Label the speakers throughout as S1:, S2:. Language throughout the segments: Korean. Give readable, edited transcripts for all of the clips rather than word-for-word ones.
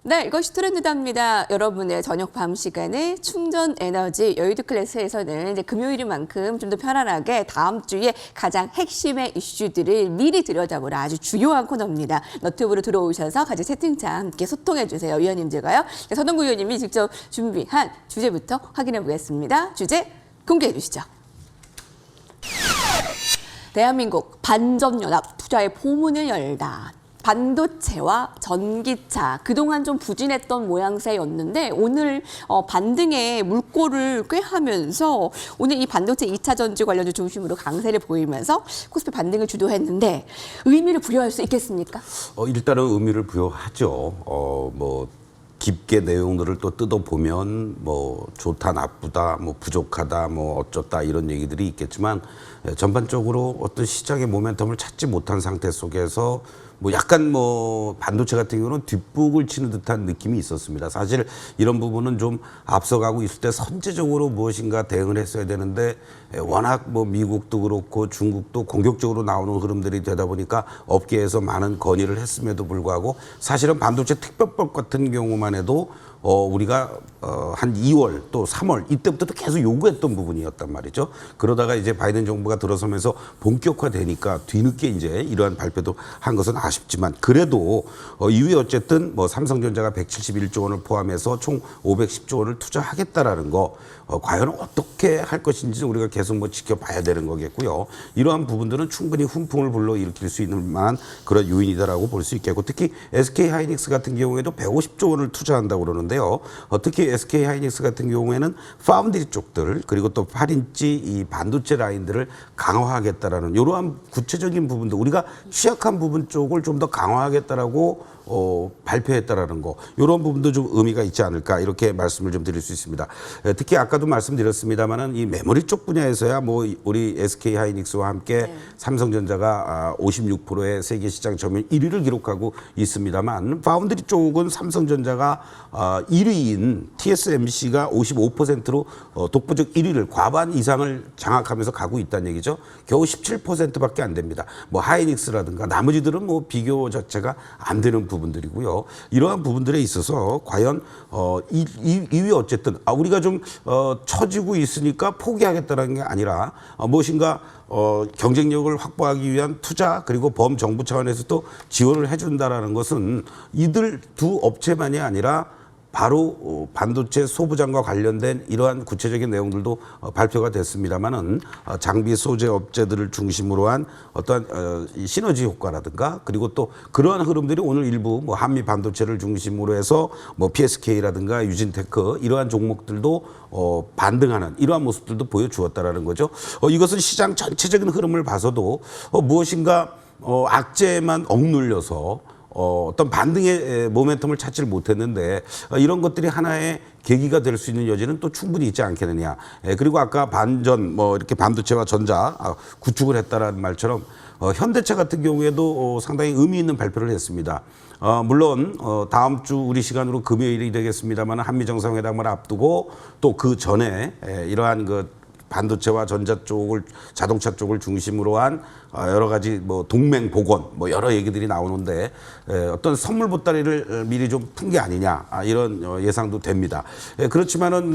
S1: 네, 이것이 트렌드답니다. 여러분의 저녁 밤 시간에 충전 에너지 여의도 클래스에서는 이제 금요일인 만큼 좀 더 편안하게 다음 주에 가장 핵심의 이슈들을 미리 들여다보는 아주 중요한 코너입니다. 너튜브로 들어오셔서 같이 채팅창 함께 소통해 주세요. 위원님들과요. 서동구 위원님이 직접 준비한 주제부터 확인해 보겠습니다. 주제 공개해 주시죠. 대한민국 반전연합 투자의 포문을 열다. 반도체와 전기차, 그동안 좀 부진했던 모양새였는데 오늘 반등의 물꼬를 꿰하면서 오늘 이 반도체 2차 전지 관련주 중심으로 강세를 보이면서 코스피 반등을 주도했는데 의미를 부여할 수 있겠습니까?
S2: 일단은 의미를 부여하죠. 깊게 내용들을 또 뜯어보면 좋다, 나쁘다, 부족하다, 어쩌다 이런 얘기들이 있겠지만 전반적으로 어떤 시장의 모멘텀을 찾지 못한 상태 속에서 약간 반도체 같은 경우는 뒷북을 치는 듯한 느낌이 있었습니다. 사실 이런 부분은 좀 앞서가고 있을 때 선제적으로 무엇인가 대응을 했어야 되는데 워낙 미국도 그렇고 중국도 공격적으로 나오는 흐름들이 되다 보니까 업계에서 많은 건의를 했음에도 불구하고 사실은 반도체 특별법 같은 경우만 해도 우리가 한 2월 또 3월 이때부터도 계속 요구했던 부분이었단 말이죠. 그러다가 이제 바이든 정부가 들어서면서 본격화되니까 뒤늦게 이제 이러한 발표도 한 것은 아쉽지만 그래도 이후에 어쨌든 삼성전자가 171조 원을 포함해서 총 510조 원을 투자하겠다라는 거 과연 어떻게 할 것인지 우리가 계속 지켜봐야 되는 거겠고요. 이러한 부분들은 충분히 훈풍을 불러일으킬 수 있는 만한 그런 요인이다라고 볼 수 있겠고 특히 SK 하이닉스 같은 경우에도 150조 원을 투자한다고 그러는데요. 특히 SK 하이닉스 같은 경우에는 파운드리 쪽들 그리고 또 8인치 이 반도체 라인들을 강화하겠다라는 이러한 구체적인 부분도 우리가 취약한 부분 쪽을 좀 더 강화하겠다라고 발표했다라는 거 이런 부분도 좀 의미가 있지 않을까 이렇게 말씀을 좀 드릴 수 있습니다. 특히 아까도 말씀드렸습니다만은 이 메모리 쪽 분야에서야 우리 SK 하이닉스와 함께 삼성전자가 56%의 세계 시장 점유율 1위를 기록하고 있습니다만 파운드리 쪽은 삼성전자가 1위인 TSMC가 55%로 독보적 1위를 과반 이상을 장악하면서 가고 있다는 얘기죠. 겨우 17%밖에 안 됩니다. 하이닉스라든가 나머지들은 비교 자체가 안 되는 부분들이고요. 이러한 부분들에 있어서 과연 이위 어쨌든 우리가 좀 처지고 있으니까 포기하겠다는 게 아니라 무엇인가 경쟁력을 확보하기 위한 투자 그리고 범정부 차원에서 또 지원을 해준다라는 것은 이들 두 업체만이 아니라 바로 반도체 소부장과 관련된 이러한 구체적인 내용들도 발표가 됐습니다만은 장비 소재 업체들을 중심으로 한 어떠한 시너지 효과라든가 그리고 또 그러한 흐름들이 오늘 일부 한미 반도체를 중심으로 해서 PSK라든가 유진테크 이러한 종목들도 반등하는 이러한 모습들도 보여주었다라는 거죠. 이것은 시장 전체적인 흐름을 봐서도 무엇인가 악재만 억눌려서 어떤 반등의 모멘텀을 찾지를 못했는데 이런 것들이 하나의 계기가 될 수 있는 여지는 또 충분히 있지 않겠느냐. 그리고 아까 반전 이렇게 반도체와 전자 구축을 했다라는 말처럼 현대차 같은 경우에도 상당히 의미 있는 발표를 했습니다. 물론 다음 주 우리 시간으로 금요일이 되겠습니다만 한미 정상회담을 앞두고 또 그 전에 이러한 반도체와 전자 쪽을 자동차 쪽을 중심으로 한 여러 가지 동맹 복원 여러 얘기들이 나오는데 어떤 선물 보따리를 미리 좀 푼 게 아니냐 이런 예상도 됩니다. 그렇지만은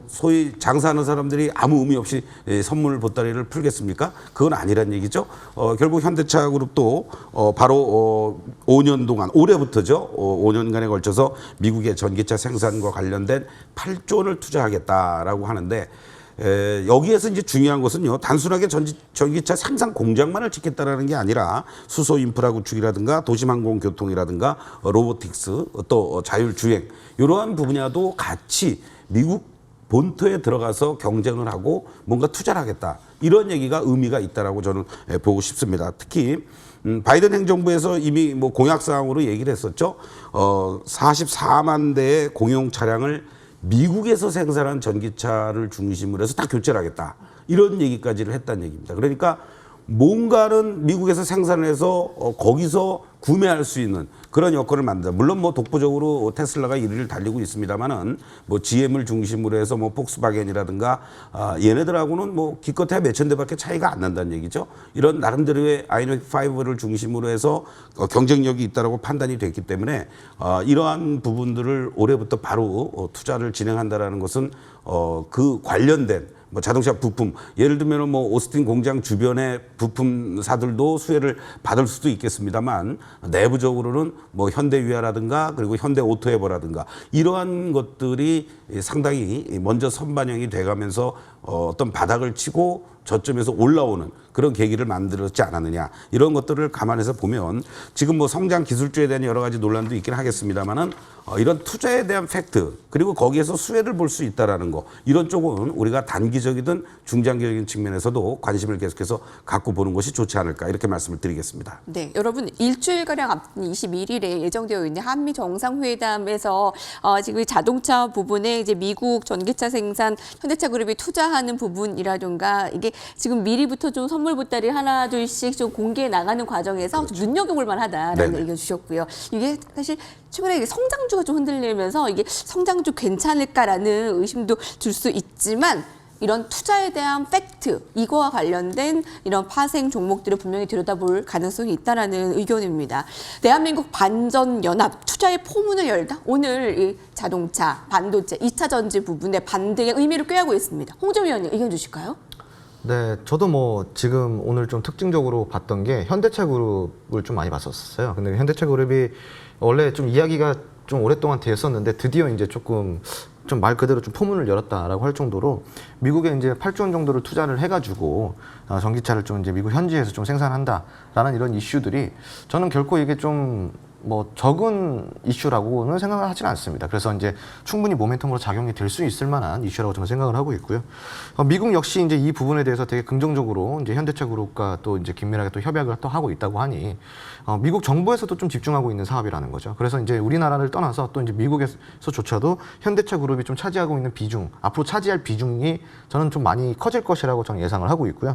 S2: 소위 장사하는 사람들이 아무 의미 없이 선물 보따리를 풀겠습니까? 그건 아니란 얘기죠. 결국 현대차 그룹도 바로 5년 동안 올해부터죠. 5년간에 걸쳐서 미국의 전기차 생산과 관련된 8조 원을 투자하겠다라고 하는데 여기에서 이제 중요한 것은요, 단순하게 전기차 생산 공장만을 짓겠다라는 게 아니라 수소 인프라 구축이라든가 도심항공교통이라든가 로보틱스 또 자율주행 이러한 분야도 같이 미국 본토에 들어가서 경쟁을 하고 뭔가 투자를 하겠다. 이런 얘기가 의미가 있다라고 저는 보고 싶습니다. 특히 바이든 행정부에서 이미 공약사항으로 얘기를 했었죠. 44만 대의 공용 차량을 미국에서 생산한 전기차를 중심으로 해서 다 교체를 하겠다. 이런 얘기까지를 했다는 얘기입니다. 그러니까 뭔가는 미국에서 생산을 해서 거기서 구매할 수 있는 그런 여건을 만든다. 물론 뭐 독보적으로 테슬라가 1위를 달리고 있습니다만은 뭐 GM을 중심으로 해서 뭐 폭스바겐이라든가 얘네들하고는 뭐 기껏해야 몇천 대밖에 차이가 안 난다는 얘기죠. 이런 나름대로의 아이노닉 5를 중심으로 해서 경쟁력이 있다라고 판단이 됐기 때문에 이러한 부분들을 올해부터 바로 투자를 진행한다라는 것은 그 관련된 뭐 자동차 부품, 예를 들면 뭐 오스틴 공장 주변의 부품사들도 수혜를 받을 수도 있겠습니다만 내부적으로는 뭐 현대위아라든가 그리고 현대오토에버라든가 이러한 것들이 상당히 먼저 선반영이 돼가면서 어떤 바닥을 치고 저점에서 올라오는 그런 계기를 만들었지 않았느냐 이런 것들을 감안해서 보면 지금 뭐 성장 기술주에 대한 여러 가지 논란도 있긴 하겠습니다만은 이런 투자에 대한 팩트 그리고 거기에서 수혜를 볼 수 있다라는 거 이런 쪽은 우리가 단기적이든 중장기적인 측면에서도 관심을 계속해서 갖고 보는 것이 좋지 않을까 이렇게 말씀을 드리겠습니다.
S1: 네, 여러분 일주일가량 앞둔 21일에 예정되어 있는 한미 정상회담에서 지금 자동차 부분에 이제 미국 전기차 생산 현대차 그룹이 투자하는 부분이라든가 이게 지금 미리부터 좀 선물 보따리 하나 둘씩 좀 공개해 나가는 과정에서
S2: 그렇죠.
S1: 좀 눈여겨볼 만하다라는
S2: 네네.
S1: 의견 주셨고요. 이게 사실 최근에 이게 성장주가 좀 흔들리면서 이게 성장주 괜찮을까라는 의심도 들 수 있지만 이런 투자에 대한 팩트, 이거와 관련된 이런 파생 종목들을 분명히 들여다볼 가능성이 있다라는 의견입니다. 대한민국 반전연합 투자의 포문을 열다. 오늘 이 자동차, 반도체, 2차 전지 부분의 반등의 의미를 꾀하고 있습니다. 홍정 위원님 의견 주실까요?
S3: 네, 저도 뭐 지금 오늘 좀 특징적으로 봤던 게 현대차 그룹을 좀 많이 봤었어요. 근데 현대차 그룹이 원래 좀 이야기가 좀 오랫동안 됐었는데 드디어 이제 조금 좀 말 그대로 좀 포문을 열었다라고 할 정도로 미국에 이제 8조 원 정도를 투자를 해가지고 전기차를 좀 이제 미국 현지에서 좀 생산한다라는 이런 이슈들이 저는 결코 이게 좀 뭐 적은 이슈라고는 생각을 하지는 않습니다. 그래서 이제 충분히 모멘텀으로 작용이 될 수 있을 만한 이슈라고 저는 생각을 하고 있고요. 미국 역시 이제 이 부분에 대해서 되게 긍정적으로 이제 현대차 그룹과 또 이제 긴밀하게 또 협약을 또 하고 있다고 하니 미국 정부에서도 좀 집중하고 있는 사업이라는 거죠. 그래서 이제 우리나라를 떠나서 또 이제 미국에서조차도 현대차 그룹이 좀 차지하고 있는 비중, 앞으로 차지할 비중이 저는 좀 많이 커질 것이라고 저는 예상을 하고 있고요.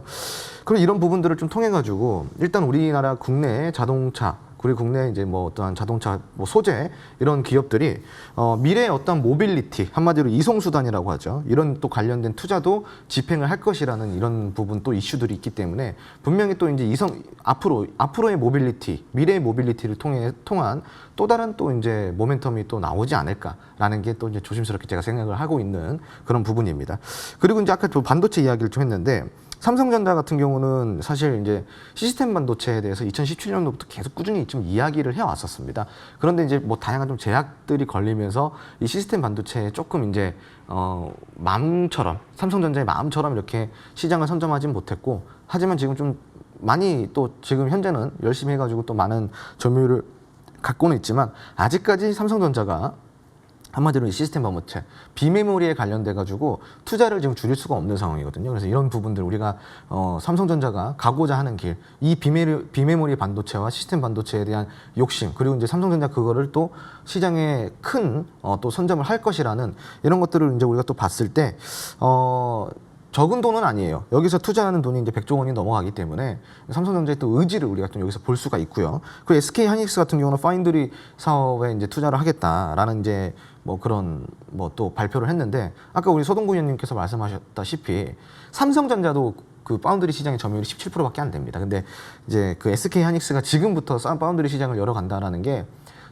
S3: 그리고 이런 부분들을 좀 통해 가지고 일단 우리나라 국내 자동차 그리고 국내 이제 뭐 어떠한 자동차 뭐 소재 이런 기업들이 미래의 어떤 모빌리티 한마디로 이송 수단이라고 하죠. 이런 또 관련된 투자도 집행을 할 것이라는 이런 부분 또 이슈들이 있기 때문에 분명히 또 이제 앞으로의 모빌리티 미래의 모빌리티를 통한 또 다른 또 이제 모멘텀이 또 나오지 않을까라는 게 또 이제 조심스럽게 제가 생각을 하고 있는 그런 부분입니다. 그리고 이제 아까 또 반도체 이야기를 좀 했는데. 삼성전자 같은 경우는 사실 이제 시스템 반도체에 대해서 2017년도부터 계속 꾸준히 좀 이야기를 해왔었습니다. 그런데 이제 뭐 다양한 좀 제약들이 걸리면서 이 시스템 반도체에 조금 이제 마음처럼 삼성전자의 마음처럼 이렇게 시장을 선점하진 못했고 하지만 지금 좀 많이 또 지금 현재는 열심히 해가지고 또 많은 점유율을 갖고는 있지만 아직까지 삼성전자가 한마디로 시스템 반도체, 비메모리에 관련돼 가지고 투자를 지금 줄일 수가 없는 상황이거든요. 그래서 이런 부분들 우리가 삼성전자가 가고자 하는 길, 이 비메모리 반도체와 시스템 반도체에 대한 욕심, 그리고 이제 삼성전자 그거를 또 시장에 큰 또 선점을 할 것이라는 이런 것들을 이제 우리가 또 봤을 때 적은 돈은 아니에요. 여기서 투자하는 돈이 이제 100조 원이 넘어가기 때문에 삼성전자의 또 의지를 우리가 좀 여기서 볼 수가 있고요. 그리고 SK 하이닉스 같은 경우는 파인드리 사업에 이제 투자를 하겠다라는 이제 뭐 그런 뭐 또 발표를 했는데 아까 우리 서동구 의원님께서 말씀하셨다시피 삼성전자도 그 파운드리 시장의 점유율이 17%밖에 안 됩니다. 근데 이제 그 SK 하이닉스가 지금부터 파운드리 시장을 열어간다라는 게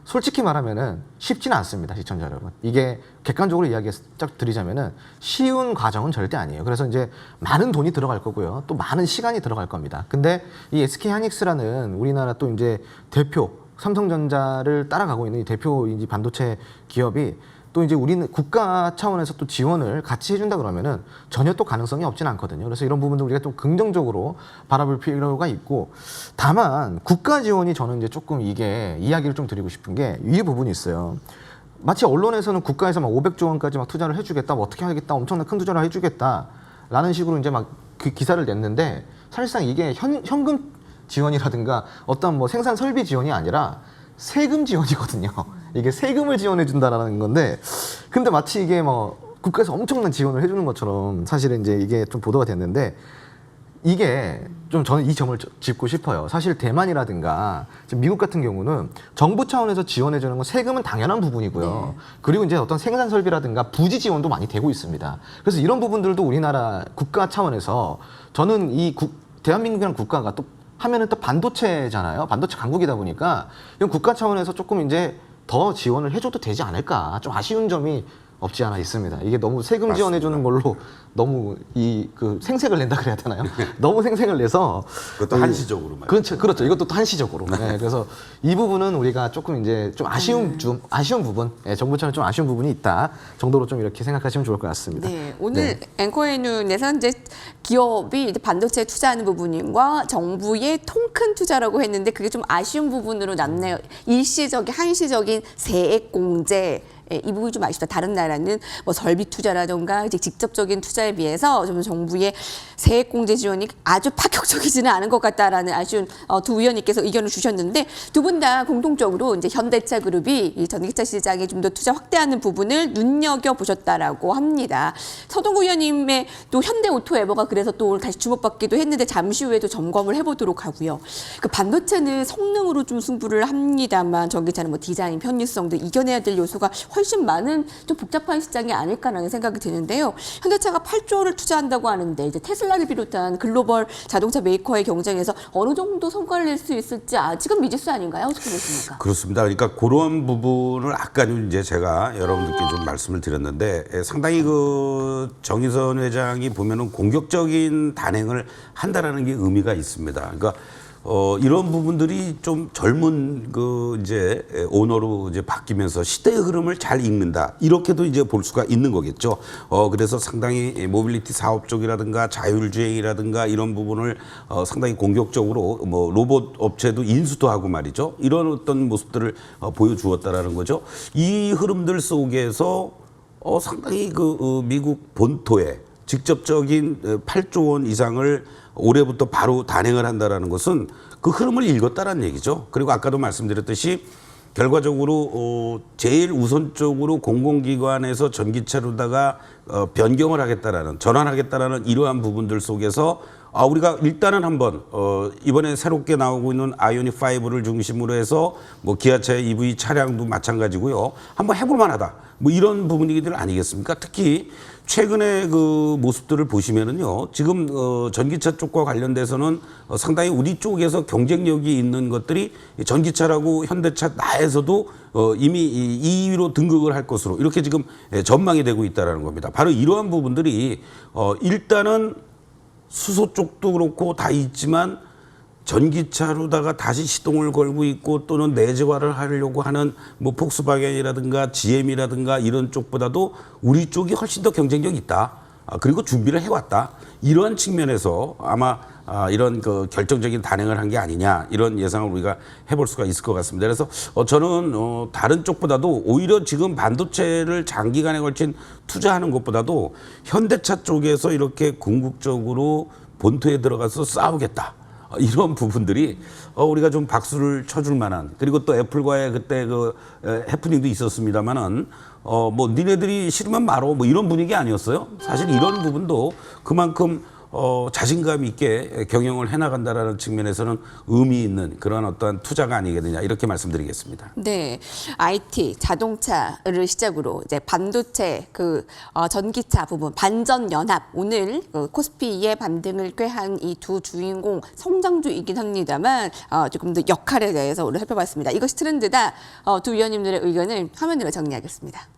S3: 솔직히 말하면은 쉽지는 않습니다, 시청자 여러분. 이게 객관적으로 이야기 쫙 드리자면은 쉬운 과정은 절대 아니에요. 그래서 이제 많은 돈이 들어갈 거고요. 또 많은 시간이 들어갈 겁니다. 근데 이 SK 하이닉스라는 우리나라 또 이제 대표 삼성전자를 따라가고 있는 이 대표 이제 반도체 기업이 또 이제 우리는 국가 차원에서 또 지원을 같이 해준다 그러면은 전혀 또 가능성이 없진 않거든요. 그래서 이런 부분들 우리가 좀 긍정적으로 바라볼 필요가 있고 다만 국가 지원이 저는 이제 조금 이게 이야기를 좀 드리고 싶은 게 이 부분이 있어요. 마치 언론에서는 국가에서 막 500조 원까지 막 투자를 해주겠다, 뭐 어떻게 하겠다, 엄청난 큰 투자를 해주겠다라는 식으로 이제 막 그 기사를 냈는데 사실상 이게 현금 지원이라든가 어떤 뭐 생산 설비 지원이 아니라 세금 지원이거든요. 이게 세금을 지원해 준다라는 건데, 근데 마치 이게 뭐 국가에서 엄청난 지원을 해주는 것처럼 사실은 이제 이게 좀 보도가 됐는데, 이게 좀 저는 이 점을 짚고 싶어요. 사실 대만이라든가 지금 미국 같은 경우는 정부 차원에서 지원해 주는 건 세금은 당연한 부분이고요. 그리고 이제 어떤 생산 설비라든가 부지 지원도 많이 되고 있습니다. 그래서 이런 부분들도 우리나라 국가 차원에서 저는 대한민국이라는 국가가 또 하면은 또 반도체잖아요. 반도체 강국이다 보니까 이건 국가 차원에서 조금 이제 더 지원을 해줘도 되지 않을까. 좀 아쉬운 점이 없지 않아 있습니다. 이게 너무 세금 지원해주는 걸로 너무 생색을 낸다 그래야 되나요? 너무 생색을 내서
S2: 그것도 한시적으로 말이죠.
S3: 그렇죠. 이것도 또 한시적으로. 네, 그래서 이 부분은 우리가 조금 이제 좀 아쉬운 부분, 정부 차원 좀 아쉬운 부분이 있다 정도로 좀 이렇게 생각하시면 좋을 것 같습니다.
S1: 네, 오늘 앵커의 눈에서 이제 기업이 이제 반도체에 투자하는 부분과 정부의 통 큰 투자라고 했는데 그게 좀 아쉬운 부분으로 남네요. 일시적인 한시적인 세액 공제. 이 부분이 좀 아쉽다. 다른 나라는 뭐 설비 투자라던가 이제 직접적인 투자에 비해서 좀 정부의 세액 공제 지원이 아주 파격적이지는 않은 것 같다라는 아쉬운 두 위원님께서 의견을 주셨는데 두 분 다 공통적으로 이제 현대차 그룹이 이 전기차 시장에 좀 더 투자 확대하는 부분을 눈여겨 보셨다라고 합니다. 서동구 위원님의 또 현대오토에버가 그래서 또 오늘 다시 주목받기도 했는데 잠시 후에도 점검을 해보도록 하고요. 그 반도체는 성능으로 좀 승부를 합니다만 전기차는 뭐 디자인, 편리성 등 이겨내야 될 요소가 훨씬 많은 좀 복잡한 시장이 아닐까라는 생각이 드는데요. 현대차가 8조 원을 투자한다고 하는데 이제 테슬라를 비롯한 글로벌 자동차 메이커의 경쟁에서 어느 정도 성과를 낼 수 있을지 아직은 미지수 아닌가요? 어떻게 보십니까?
S2: 그렇습니다. 그러니까 그런 부분을 아까 이제 제가 여러분들께 좀 말씀을 드렸는데 상당히 그 정의선 회장이 보면은 공격적인 단행을 한다라는 게 의미가 있습니다. 그러니까 이런 부분들이 좀 젊은 이제 오너로 이제 바뀌면서 시대의 흐름을 잘 읽는다. 이렇게도 이제 볼 수가 있는 거겠죠. 그래서 상당히 모빌리티 사업 쪽이라든가 자율주행이라든가 이런 부분을 상당히 공격적으로 뭐 로봇 업체도 인수도 하고 말이죠. 이런 어떤 모습들을 보여주었다라는 거죠. 이 흐름들 속에서 상당히 미국 본토에 직접적인 8조 원 이상을 올해부터 바로 단행을 한다라는 것은 그 흐름을 읽었다라는 얘기죠. 그리고 아까도 말씀드렸듯이 결과적으로 제일 우선적으로 공공기관에서 전기차로다가 변경을 하겠다라는 전환하겠다라는 이러한 부분들 속에서 우리가 일단은 한번 이번에 새롭게 나오고 있는 아이오닉 5를 중심으로 해서 뭐 기아차 EV 차량도 마찬가지고요. 한번 해볼 만하다. 뭐 이런 부분이들 아니겠습니까? 특히 최근에 그 모습들을 보시면은요. 지금 전기차 쪽과 관련돼서는 상당히 우리 쪽에서 경쟁력이 있는 것들이 전기차라고 현대차 나에서도 이미 2위로 등극을 할 것으로 이렇게 지금 전망이 되고 있다라는 겁니다. 바로 이러한 부분들이 일단은 수소 쪽도 그렇고 다 있지만 전기차로다가 다시 시동을 걸고 있고 또는 내재화를 하려고 하는 뭐 폭스바겐이라든가 GM이라든가 이런 쪽보다도 우리 쪽이 훨씬 더 경쟁력이 있다. 그리고 준비를 해왔다. 이러한 측면에서 아마 이런 결정적인 단행을 한 게 아니냐 이런 예상을 우리가 해볼 수가 있을 것 같습니다. 그래서 저는 다른 쪽보다도 오히려 지금 반도체를 장기간에 걸친 투자하는 것보다도 현대차 쪽에서 이렇게 궁극적으로 본토에 들어가서 싸우겠다. 이런 부분들이 우리가 좀 박수를 쳐줄 만한 그리고 또 애플과의 그때 해프닝도 있었습니다만은 뭐 니네들이 싫으면 말어 뭐 이런 분위기 아니었어요. 사실 이런 부분도 그만큼 자신감 있게 경영을 해나간다라는 측면에서는 의미 있는 그런 어떠한 투자가 아니겠느냐 이렇게 말씀드리겠습니다.
S1: 네, IT, 자동차를 시작으로 이제 반도체, 전기차 부분, 반전연합 오늘 코스피의 반등을 꾀한 이 두 주인공 성장주이긴 합니다만 조금 더 역할에 대해서 오늘 살펴봤습니다. 이것이 트렌드다. 두 위원님들의 의견을 화면으로 정리하겠습니다.